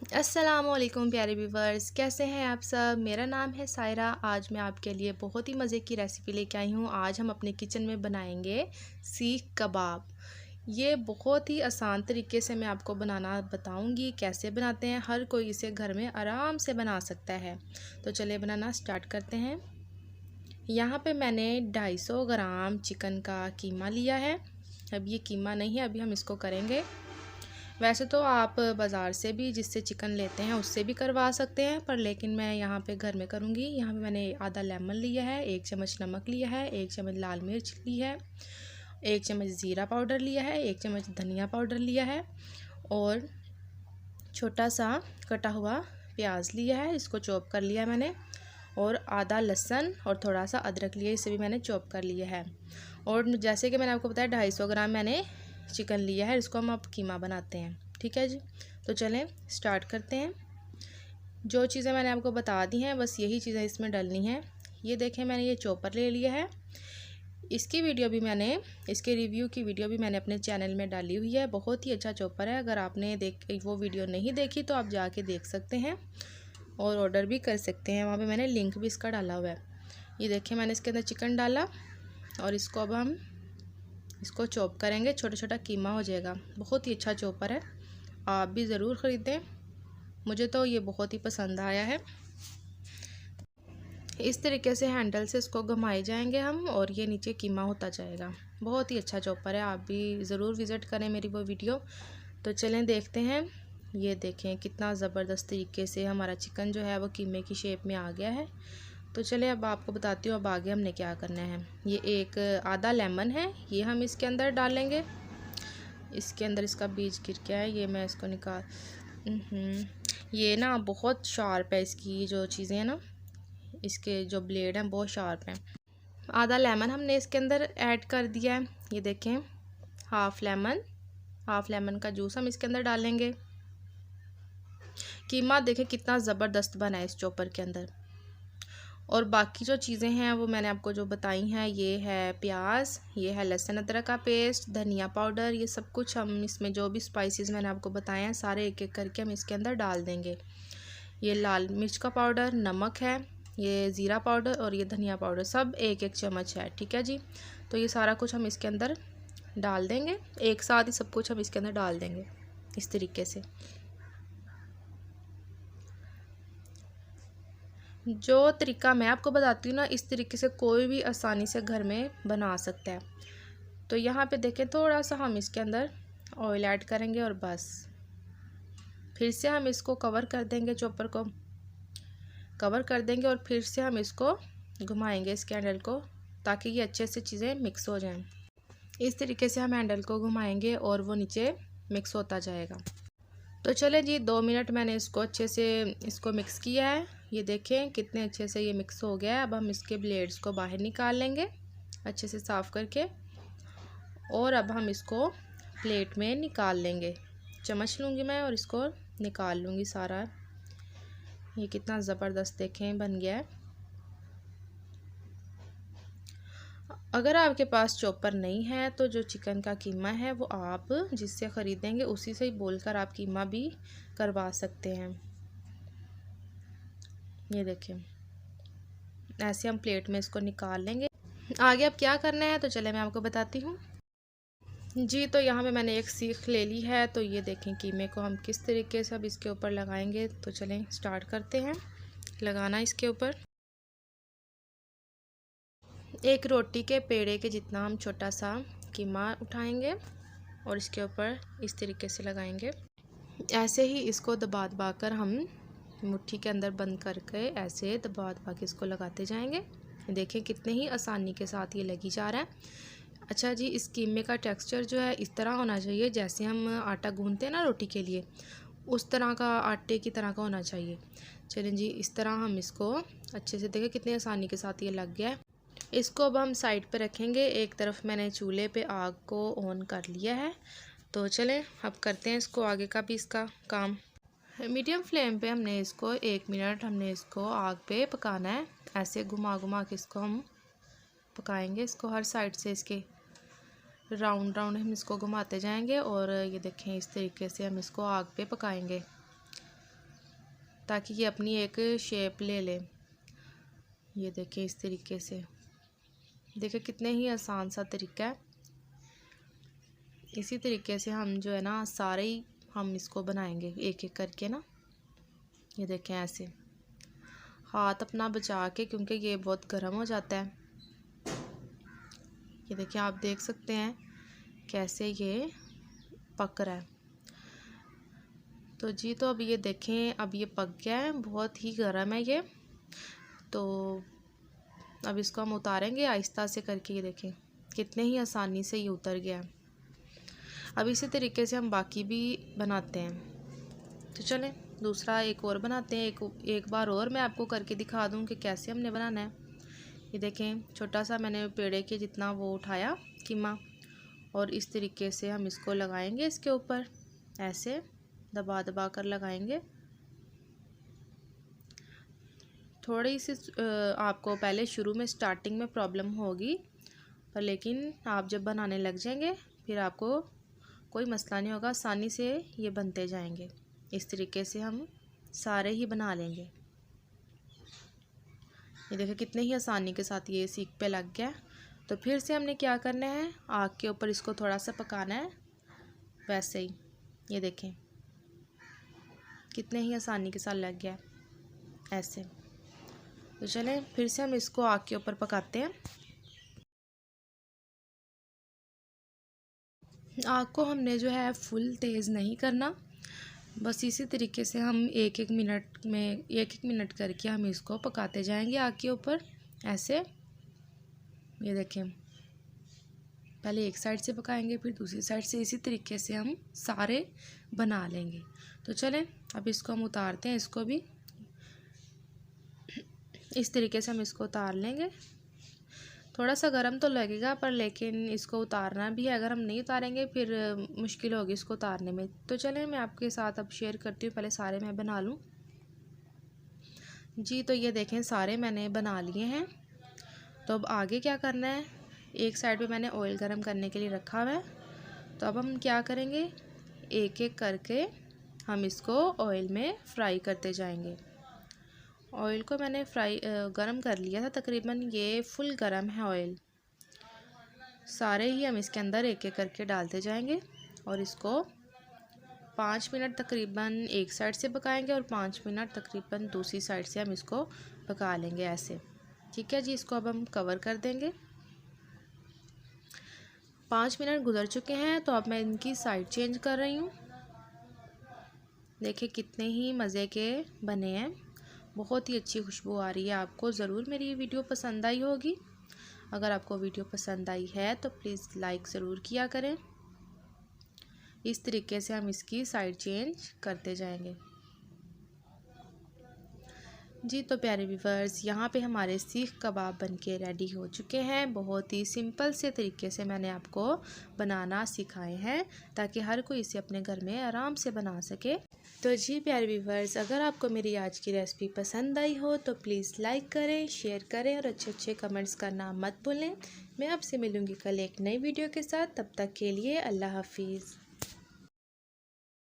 अस्सलामुअलैकुम प्यारे व्यूवर्स, कैसे हैं आप सब। मेरा नाम है सायरा। आज मैं आपके लिए बहुत ही मज़े की रेसिपी लेके आई हूँ। आज हम अपने किचन में बनाएंगे सीख कबाब। ये बहुत ही आसान तरीके से मैं आपको बनाना बताऊंगी। कैसे बनाते हैं, हर कोई इसे घर में आराम से बना सकता है। तो चलिए बनाना स्टार्ट करते हैं। यहाँ पे मैंने 250 ग्राम चिकन का कीमा लिया है। अब ये कीमा नहीं है, अभी हम इसको करेंगे। वैसे तो आप बाज़ार से भी जिससे चिकन लेते हैं उससे भी करवा सकते हैं, पर लेकिन मैं यहाँ पे घर में करूँगी। यहाँ पे मैंने आधा लेमन लिया है, 1 चम्मच नमक लिया है, 1 चम्मच लाल मिर्च ली है, 1 चम्मच ज़ीरा पाउडर लिया है, 1 चम्मच धनिया पाउडर लिया है और छोटा सा कटा हुआ प्याज लिया है, इसको चॉप कर लिया मैंने। और आधा लहसुन और थोड़ा सा अदरक लिया, इसे भी मैंने चॉप कर लिया है। और जैसे कि मैंने आपको बताया 250 ग्राम मैंने चिकन लिया है। इसको हम अब कीमा बनाते हैं, ठीक है जी। तो चलें स्टार्ट करते हैं। जो चीज़ें मैंने आपको बता दी हैं बस यही चीज़ें इसमें डालनी हैं। ये देखें, मैंने ये चॉपर ले लिया है। इसकी वीडियो भी मैंने, इसके रिव्यू की वीडियो भी मैंने अपने चैनल में डाली हुई है। बहुत ही अच्छा चॉपर है। अगर आपने वो वीडियो नहीं देखी तो आप जाके देख सकते हैं और ऑर्डर भी कर सकते हैं। वहाँ पे मैंने लिंक भी इसका डाला हुआ है। ये देखें, मैंने इसके अंदर चिकन डाला और इसको अब हम इसको चॉप करेंगे। छोटा छोटा कीमा हो जाएगा। बहुत ही अच्छा चॉपर है, आप भी ज़रूर ख़रीदें। मुझे तो ये बहुत ही पसंद आया है। इस तरीके से हैंडल से इसको घुमाए जाएंगे हम और ये नीचे कीमा होता जाएगा। बहुत ही अच्छा चॉपर है, आप भी ज़रूर विज़िट करें मेरी वो वीडियो। तो चलें देखते हैं। ये देखें कितना ज़बरदस्त तरीके से हमारा चिकन जो है वो कीमे की शेप में आ गया है। तो चलिए अब आपको बताती हूँ अब आगे हमने क्या करना है। ये एक आधा लेमन है, ये हम इसके अंदर डालेंगे। इसके अंदर इसका बीज गिर गया है, ये मैं इसको निकाल। ये ना बहुत शार्प है, इसकी जो चीज़ें हैं ना, इसके जो ब्लेड हैं बहुत शार्प हैं। आधा लेमन हमने इसके अंदर ऐड कर दिया है। ये देखें, हाफ लेमन का जूस हम इसके अंदर डालेंगे। कीमा देखें कितना ज़बरदस्त बना है इस चॉपर के अंदर। और बाकी जो चीज़ें हैं वो मैंने आपको जो बताई हैं, ये है प्याज, ये है लहसुन अदरक का पेस्ट, धनिया पाउडर, ये सब कुछ हम इसमें जो भी स्पाइसेस मैंने आपको बताए हैं सारे एक एक करके हम इसके अंदर डाल देंगे। ये लाल मिर्च का पाउडर, नमक है, ये ज़ीरा पाउडर और ये धनिया पाउडर, सब एक एक चम्मच है, ठीक है जी। तो ये सारा कुछ हम इसके अंदर डाल देंगे, एक साथ ही सब कुछ हम इसके अंदर डाल देंगे इस तरीके से। जो तरीका मैं आपको बताती हूँ ना, इस तरीके से कोई भी आसानी से घर में बना सकता है। तो यहाँ पे देखें, थोड़ा सा हम इसके अंदर ऑयल ऐड करेंगे और बस फिर से हम इसको कवर कर देंगे, चॉपर को कवर कर देंगे और फिर से हम इसको घुमाएंगे इस हैंडल को, ताकि ये अच्छे से चीज़ें मिक्स हो जाएं। इस तरीके से हम हैंडल को घुमाएंगे और वो नीचे मिक्स होता जाएगा। तो चले जी, 2 मिनट मैंने इसको अच्छे से इसको मिक्स किया है। ये देखें कितने अच्छे से ये मिक्स हो गया है। अब हम इसके ब्लेड्स को बाहर निकाल लेंगे अच्छे से साफ़ करके और अब हम इसको प्लेट में निकाल लेंगे। चम्मच लूँगी मैं और इसको निकाल लूँगी सारा। ये कितना ज़बरदस्त देखें बन गया है। अगर आपके पास चॉपर नहीं है तो जो चिकन का कीमा है वो आप जिससे ख़रीदेंगे उसी से ही बोलकर आप कीमा भी करवा सकते हैं। ये देखें, ऐसे हम प्लेट में इसको निकाल लेंगे। आगे अब क्या करना है तो चले मैं आपको बताती हूँ जी। तो यहाँ पे मैंने एक सीख ले ली है। तो ये देखें कीमे को हम किस तरीके से अब इसके ऊपर लगाएंगे। तो चलें स्टार्ट करते हैं लगाना इसके ऊपर। एक रोटी के पेड़े के जितना हम छोटा सा कीमा उठाएंगे और इसके ऊपर इस तरीके से लगाएंगे। ऐसे ही इसको दबा दबा कर हम मुट्ठी के अंदर बंद करके ऐसे दबा दबा के इसको लगाते जाएंगे। देखें कितने ही आसानी के साथ ये लगी जा रहा है। अच्छा जी, इस कीमे का टेक्सचर जो है इस तरह होना चाहिए जैसे हम आटा गूंथते हैं ना रोटी के लिए, उस तरह का आटे की तरह का होना चाहिए। चलें जी, इस तरह हम इसको अच्छे से, देखें कितनी आसानी के साथ ये लग गया है। इसको अब हम साइड पे रखेंगे। एक तरफ मैंने चूल्हे पे आग को ऑन कर लिया है। तो चलें अब करते हैं इसको आगे का भी इसका काम। मीडियम फ्लेम पे हमने इसको 1 मिनट हमने इसको आग पे पकाना है। ऐसे घुमा घुमा के इसको हम पकाएंगे। इसको हर साइड से इसके राउंड राउंड हम इसको घुमाते जाएंगे और ये देखें इस तरीके से हम इसको आग पे पकाएंगे। ताकि ये अपनी एक शेप ले ले। ये देखें इस तरीके से, देखिए कितने ही आसान सा तरीका है। इसी तरीके से हम जो है ना सारे ही हम इसको बनाएंगे एक एक करके ना। ये देखें ऐसे हाथ अपना बचा के, क्योंकि ये बहुत गर्म हो जाता है। ये देखिए आप देख सकते हैं कैसे ये पक रहा है। तो जी तो अब ये देखें, अब ये पक गया है, बहुत ही गर्म है ये। तो अब इसको हम उतारेंगे आहिस्ता से करके। ये देखें कितने ही आसानी से ये उतर गया है। अब इसी तरीके से हम बाकी भी बनाते हैं। तो चलें दूसरा एक और बनाते हैं। एक बार और मैं आपको करके दिखा दूं कि कैसे हमने बनाना है। ये देखें छोटा सा मैंने पेड़े के जितना वो उठाया कीमा, और इस तरीके से हम इसको लगाएंगे इसके ऊपर, ऐसे दबा दबा कर लगाएंगे। थोड़ी सी आपको पहले शुरू में स्टार्टिंग में प्रॉब्लम होगी, पर लेकिन आप जब बनाने लग जाएंगे फिर आपको कोई मसला नहीं होगा, आसानी से ये बनते जाएंगे। इस तरीके से हम सारे ही बना लेंगे। ये देखिए कितने ही आसानी के साथ ये सीख पे लग गया। तो फिर से हमने क्या करना है, आग के ऊपर इसको थोड़ा सा पकाना है वैसे ही। ये देखें कितने ही आसानी के साथ लग गया ऐसे। तो चलें फिर से हम इसको आग के ऊपर पकाते हैं। आग को हमने जो है फुल तेज़ नहीं करना, बस इसी तरीके से हम एक एक मिनट करके हम इसको पकाते जाएंगे आग के ऊपर ऐसे। ये देखें पहले एक साइड से पकाएंगे फिर दूसरी साइड से, इसी तरीके से हम सारे बना लेंगे। तो चलें अब इसको हम उतारते हैं। इसको भी इस तरीके से हम इसको उतार लेंगे। थोड़ा सा गर्म तो लगेगा, पर लेकिन इसको उतारना भी है। अगर हम नहीं उतारेंगे फिर मुश्किल होगी इसको उतारने में। तो चलें मैं आपके साथ अब शेयर करती हूँ, पहले सारे मैं बना लूँ। जी तो ये देखें सारे मैंने बना लिए हैं। तो अब आगे क्या करना है, एक साइड पे मैंने ऑयल गरम करने के लिए रखा हुआ है। तो अब हम क्या करेंगे, एक एक करके हम इसको ऑयल में फ्राई करते जाएंगे। ऑयल को मैंने गरम कर लिया था तकरीबन, ये फुल गरम है ऑयल। सारे ही हम इसके अंदर एक एक करके डालते जाएंगे और इसको 5 मिनट तकरीबन एक साइड से पकाएंगे और 5 मिनट तकरीबन दूसरी साइड से हम इसको पका लेंगे ऐसे। ठीक है जी, इसको अब हम कवर कर देंगे। 5 मिनट गुजर चुके हैं, तो अब मैं इनकी साइड चेंज कर रही हूँ। देखिए कितने ही मज़े के बने हैं, बहुत ही अच्छी खुशबू आ रही है। आपको ज़रूर मेरी ये वीडियो पसंद आई होगी। अगर आपको वीडियो पसंद आई है तो प्लीज़ लाइक ज़रूर किया करें। इस तरीके से हम इसकी साइड चेंज करते जाएंगे। जी तो प्यारे व्यूअर्स, यहाँ पे हमारे सीख कबाब बनके रेडी हो चुके हैं। बहुत ही सिंपल से तरीके से मैंने आपको बनाना सिखाए हैं, ताकि हर कोई इसे अपने घर में आराम से बना सके। तो जी प्यारे व्यूअर्स, अगर आपको मेरी आज की रेसिपी पसंद आई हो तो प्लीज़ लाइक करें, शेयर करें और अच्छे अच्छे कमेंट्स करना मत भूलें। मैं आपसे मिलूँगी कल एक नई वीडियो के साथ। तब तक के लिए अल्लाह हाफिज़।